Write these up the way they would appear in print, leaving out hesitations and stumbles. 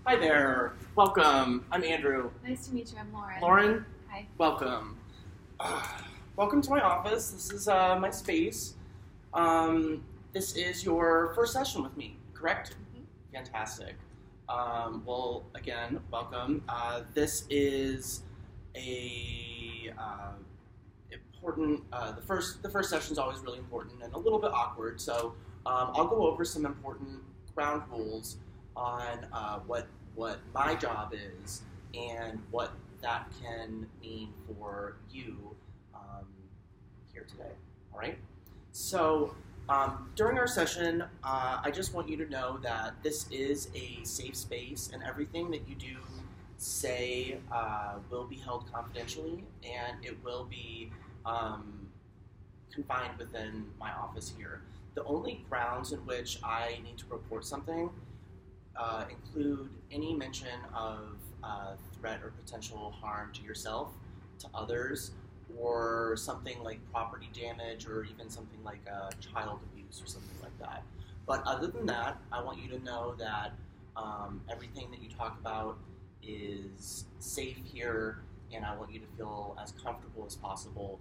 Hi there. Welcome. I'm Andrew. Nice to meet you. I'm Lauren. Lauren, Hi. welcome. Uh, welcome to my office. This is my space. This is your first session with me, correct? Mhm. Fantastic. Well, again, welcome. This is a important. The first session is always really important and a little bit awkward. So I'll go over some important ground rules on what my job is and what that can mean for you um, here today. All right. So during our session, I just want you to know that this is a safe space, and everything that you do say will be held confidentially, and it will be um, confined within my office here. The only grounds in which I need to report something include any mention of threat or potential harm to yourself, to others, or something like property damage, or even something like child abuse or something like that. But other than that, I want you to know that everything that you talk about is safe here, and I want you to feel as comfortable as possible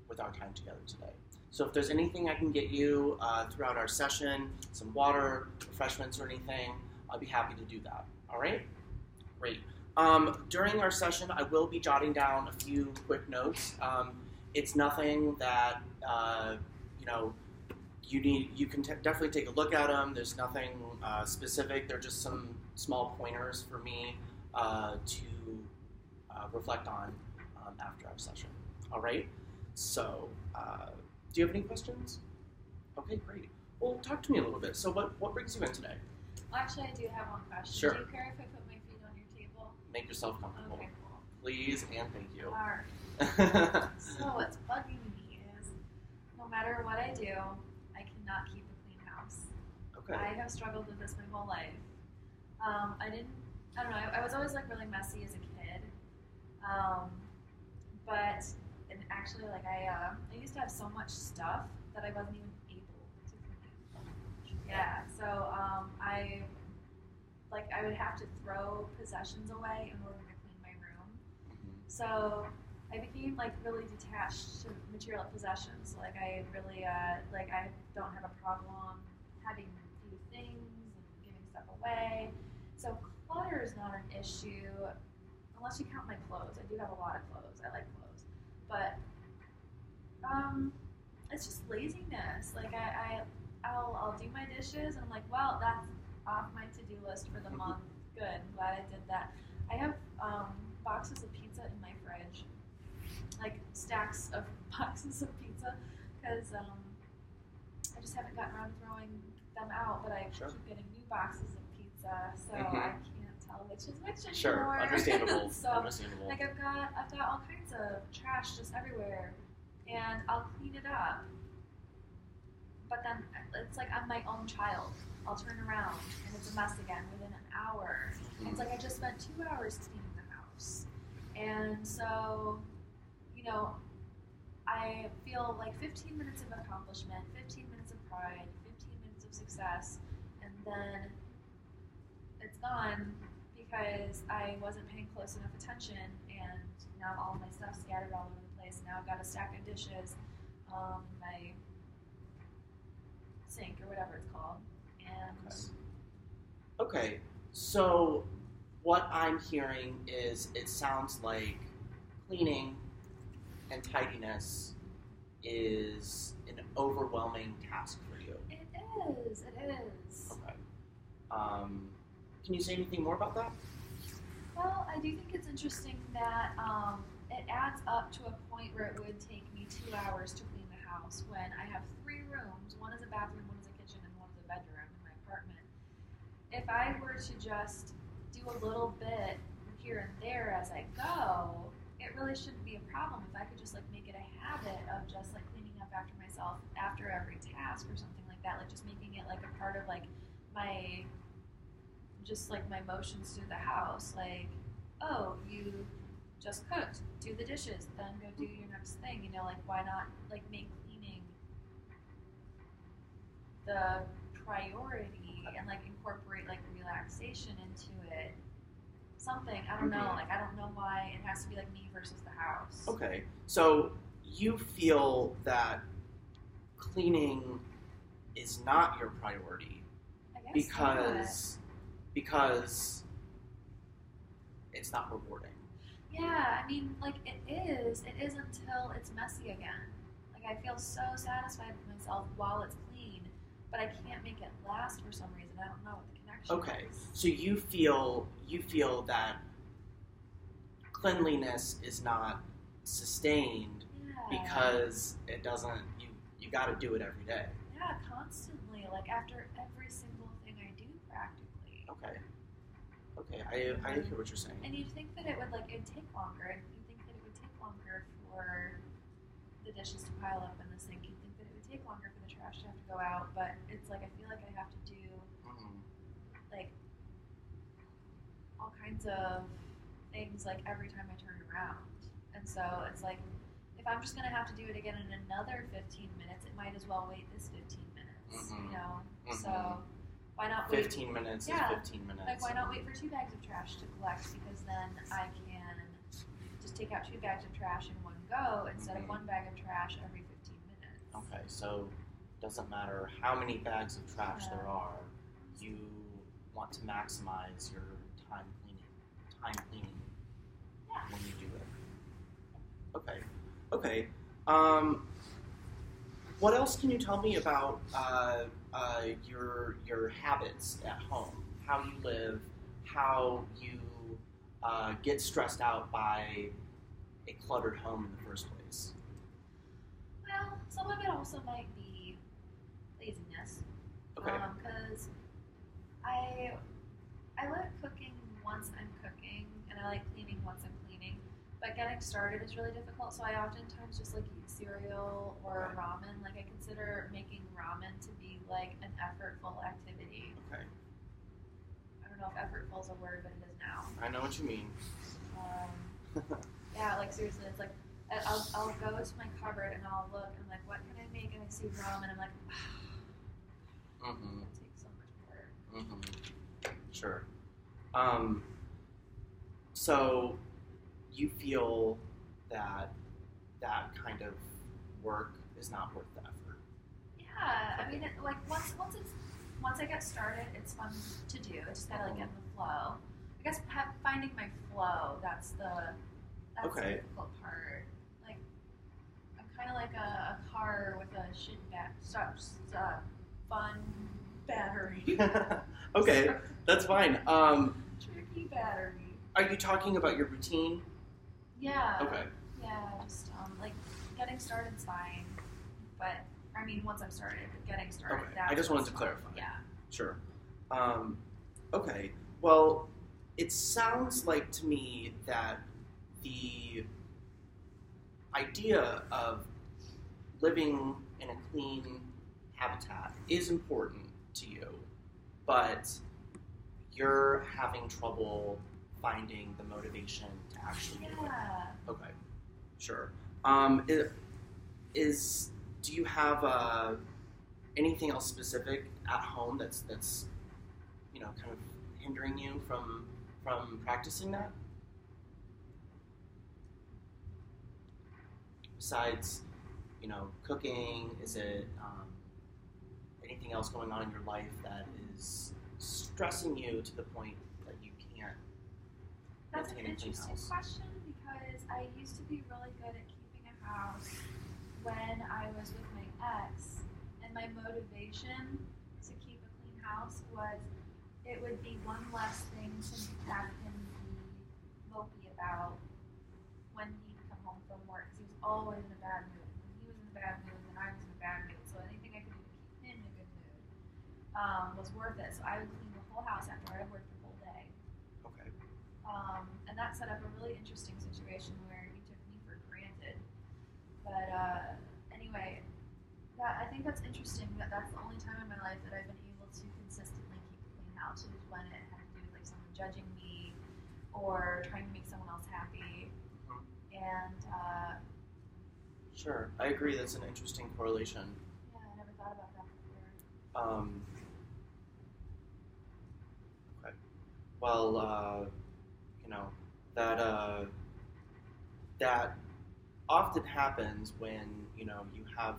with our time together today. So if there's anything I can get you throughout our session, some water, refreshments, or anything, I'll be happy to do that. All right? Great. During our session, I will be jotting down a few quick notes. It's nothing that you know you need. You can definitely take a look at them. There's nothing specific. They're just some small pointers for me to reflect on after our session. All right. So. Do you have any questions? Okay, great. Well, talk to me a little bit. So what brings you in today? Well, actually, I do have one question. Sure. Do you care if I put my feet on your table? Make yourself comfortable. Okay, cool. Please and thank you. Alright. So what's bugging me is no matter what I do, I cannot keep a clean house. Okay. I have struggled with this my whole life. I don't know, I was always like really messy as a kid. But and actually like I used to have so much stuff that I wasn't even able to clean. Yeah, so I would have to throw possessions away in order to clean my room. So I became like really detached to material possessions. Like I really like I don't have a problem having few things and giving stuff away. So clutter is not an issue unless you count my clothes. I do have a lot of clothes. I like clothes, but it's just laziness. Like I'll do my dishes and I'm like, well, that's off my to-do list for the month. Good, I'm glad I did that. I have boxes of pizza in my fridge, like stacks of boxes of pizza, because I just haven't gotten around to throwing them out. But I Sure. keep getting new boxes of pizza, so I can't tell which is which anymore. Sure, understandable. So Understandable. like I've got all kinds of trash just everywhere, and I'll clean it up. But then it's like I'm my own child. I'll turn around and it's a mess again within an hour. It's like I just spent 2 hours cleaning the house. And so, you know, I feel like 15 minutes of accomplishment, 15 minutes of pride, 15 minutes of success, and then it's gone because I wasn't paying close enough attention, and now all my stuff's scattered all over the place. Now I've got a stack of dishes, my sink or whatever it's called, and Okay. So what I'm hearing is it sounds like cleaning and tidiness is an overwhelming task for you. it is. Okay. Can you say anything more about that? Well, I do think it's interesting that it adds up to a point where it would take me 2 hours to clean the house when I have 3 rooms. One is a bathroom, one is a kitchen, and one is a bedroom in my apartment. If I were to just do a little bit here and there as I go, it really shouldn't be a problem. If I could just like make it a habit of just like cleaning up after myself after every task or something like that, like just making it like a part of like my just like my motions through the house, like, oh, you just cooked, do the dishes, then go do your next thing, like why not like make cleaning the priority and like incorporate like relaxation into it. Something, I don't know. Like I don't know why it has to be like me versus the house. Okay, so you feel that cleaning is not your priority I guess because it's not rewarding. Yeah, I mean, like it is. It is until it's messy again. Like I feel so satisfied with myself while it's clean, but I can't make it last for some reason. I don't know what the connection Okay, is. so you feel that cleanliness is not sustained Yeah. because it doesn't. You got to do it every day. Yeah, constantly. Like after every single thing I do, practically. Okay. I hear what you're saying. And you'd think that it'd take longer. You'd think that it would take longer for the dishes to pile up in the sink. You'd think that it would take longer for the trash to have to go out. But it's like I feel like I have to do like all kinds of things like every time I turn around. And so it's like if I'm just gonna have to do it again in another 15 minutes, it might as well wait this 15 minutes. You know? So why not wait? 15 minutes Yeah. is 15 minutes. Like, why not wait for 2 bags of trash to collect? Because then I can just take out 2 bags of trash in one go instead of 1 bag of trash every 15 minutes. Okay, so it doesn't matter how many bags of trash there are, you want to maximize your time cleaning Yeah. when you do it. Okay. What else can you tell me about your habits at home? How you live, how you get stressed out by a cluttered home in the first place? Well, some of it also might be laziness. Okay. Because I like cooking once I'm cooking, and I like cleaning once I'm cleaning. But getting started is really difficult, so I oftentimes just like eat cereal or ramen. Like I consider making ramen to be like an effortful activity. Okay. I don't know if effortful is a word, but it is now. I know what you mean. Yeah, like seriously, it's like I'll go to my cupboard and I'll look and I'm like, what can I make? And I see ramen and I'm like, it takes so much work. Sure. So you feel that kind of work is not worth the effort. Yeah, I mean, once I get started, it's fun to do. I just gotta like get in the flow. I guess finding my flow, that's the difficult part. Like I'm kind of like a car with a fun battery. Okay, that's fine. Tricky battery. Are you talking about your routine? Yeah. Okay. Yeah, just like getting started's fine, but I mean once I'm started, getting started. Okay. That's I just wanted to fun. clarify. Yeah. Sure. Okay. Well, it sounds like to me that the idea of living in a clean habitat is important to you, but you're having trouble finding the motivation to actually do it. Yeah. Okay. Sure. Do you have anything else specific at home that's kind of hindering you from practicing that? Besides, cooking, is it anything else going on in your life that is stressing you to the point that you can't That's an maintain a clean interesting house? question because I used to be really good at keeping a house when I was with my ex, and my motivation to keep a clean house was it would be one less thing to have him be mopey about when he'd come home from work, because he was always in a bad mood. When he was in a bad mood, then I was in a bad mood. So anything I could do to keep him in a good mood was worth it. So I would clean the whole house after I worked the whole day. Okay. And that set up a really interesting situation where he took me for granted. But anyway, I think that's interesting that that's the only time in my life that I've been able to consistently keep a clean house is when it had to do with like someone judging me or trying to make someone else happy. And Sure, I agree. That's an interesting correlation. yeah, I never thought about that before. well, that that often happens when you have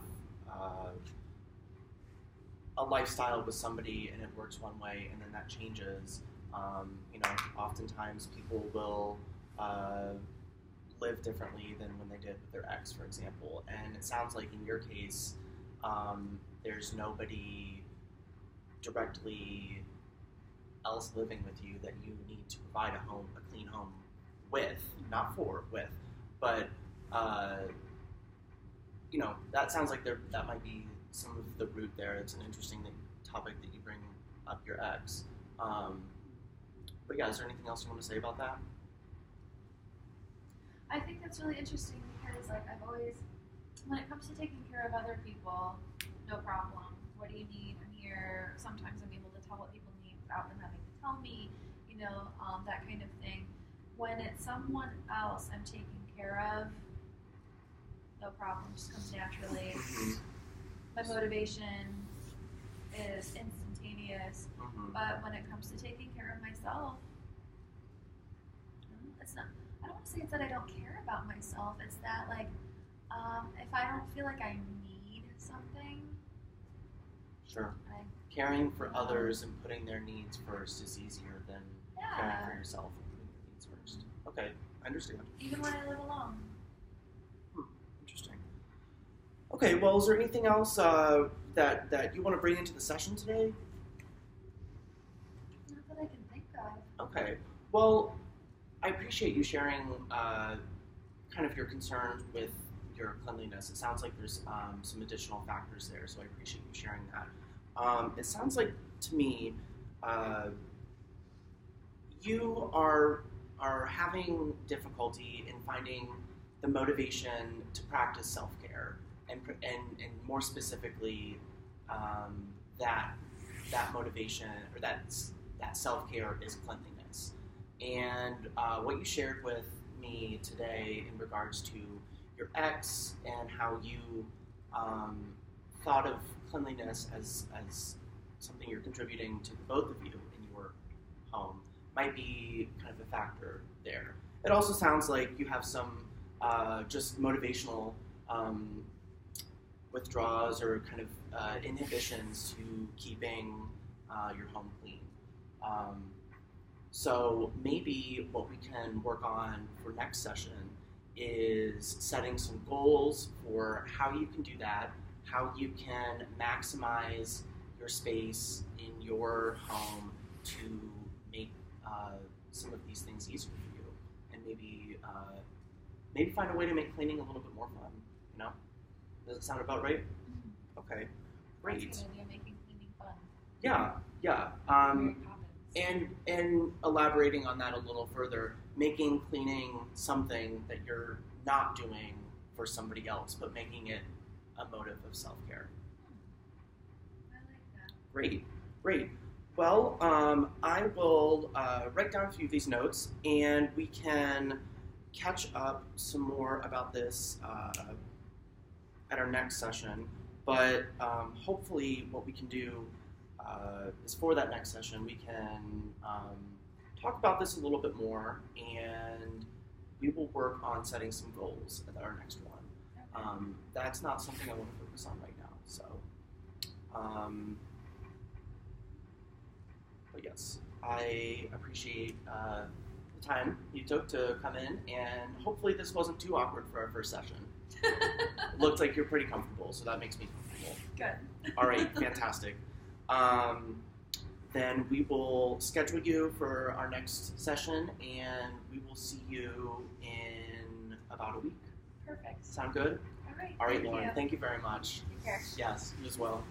a lifestyle with somebody and it works one way and then that changes. Oftentimes people will live differently than when they did with their ex, for example. And it sounds like in your case, there's nobody directly else living with you that you need to provide a clean home with, not for, with. But, that sounds like that might be some of the root there. It's an interesting topic that you bring up your ex. But yeah, is there anything else you want to say about that? I think that's really interesting because, like, I've always, when it comes to taking care of other people, no problem. What do you need? I'm here. Sometimes I'm able to tell what people need without them having to tell me, that kind of thing. When it's someone else I'm taking care of, no problem, just comes naturally. My motivation is instantaneous, but when it comes to taking care of myself, it's not. I don't want to say it's that I don't care about myself. It's that, like, if I don't feel like I need something, sure, caring for others and putting their needs first is easier than caring for yourself and putting your needs first. Okay, I understand. Even when I live alone. Interesting. Okay, well, is there anything else that you want to bring into the session today? Not that I can think of. Okay. Well, I appreciate you sharing kind of your concerns with your cleanliness. It sounds like there's some additional factors there, so I appreciate you sharing that. It sounds like to me you are having difficulty in finding the motivation to practice self-care, and more specifically that motivation or that self-care is cleanliness. And what you shared with me today in regards to your ex and how you thought of cleanliness as something you're contributing to the both of you in your home might be kind of a factor there. It also sounds like you have some just motivational withdrawals or kind of inhibitions to keeping your home clean. So maybe what we can work on for next session is setting some goals for how you can do that, how you can maximize your space in your home to make some of these things easier for you, and maybe find a way to make cleaning a little bit more fun. Does it sound about right? Mm-hmm. Okay, great. That's a good idea, making cleaning fun. Yeah. And elaborating on that a little further, making cleaning something that you're not doing for somebody else, but making it a motive of self-care. I like that. Great. Well, I will write down a few of these notes, and we can catch up some more about this at our next session. But hopefully what we can do is for that next session, we can talk about this a little bit more, and we will work on setting some goals at our next one. Okay. That's not something I want to focus on right now. So, but yes, I appreciate the time you took to come in, and hopefully this wasn't too awkward for our first session. It looked like you're pretty comfortable, so that makes me comfortable. Good. All right, fantastic. Then we will schedule you for our next session, and we will see you in about a week. Perfect. Sound good? All right, Lauren. Thank you very much. Take care. Yes, you as well.